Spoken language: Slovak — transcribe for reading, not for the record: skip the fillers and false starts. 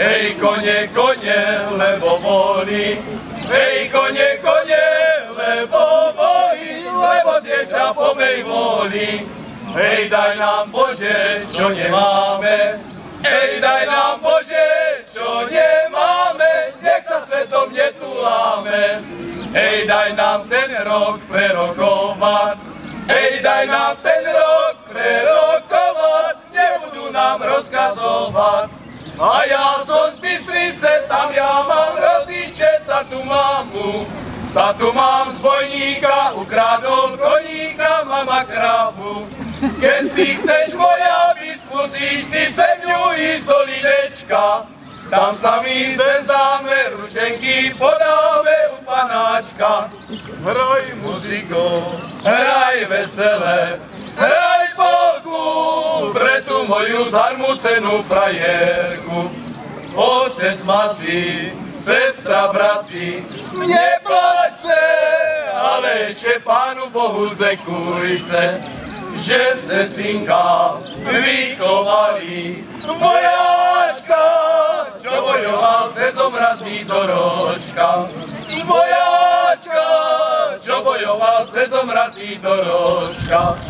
Hej, kone, kone, lebo volí. Hej, kone, kone, lebo volí, lebo dievča po mej volí. Hej, daj nám Bože, čo nemáme. Hej, daj nám Bože, čo nemáme, nech sa svetom netuláme. Hej, daj nám ten rok prerokovať. Hej, daj nám ten rok prerokovať, nebudú nám rozkazovať. A ja som z Bystrice, tam ja mám rodiče, tatu mám z bojníka, ukradol koníka, mama krávu. Keď ty chceš moja byť, musíš ty sem ňu ísť do Lidečka. Tam sa my zvezdáme, ručenky podáme u panáčka. Hraj muziko, hraj vesele, hraj polku pre tú moju zarmúcenú frajerku. Otec, maci, sestra, braci, neplačte, ale ešte Pánu Bohu dzekujte, že ste synka vychovali. Vojáčka, čo bojoval, se zomrazí do ročka. Vojáčka, čo bojoval, se zomrazí do ročka.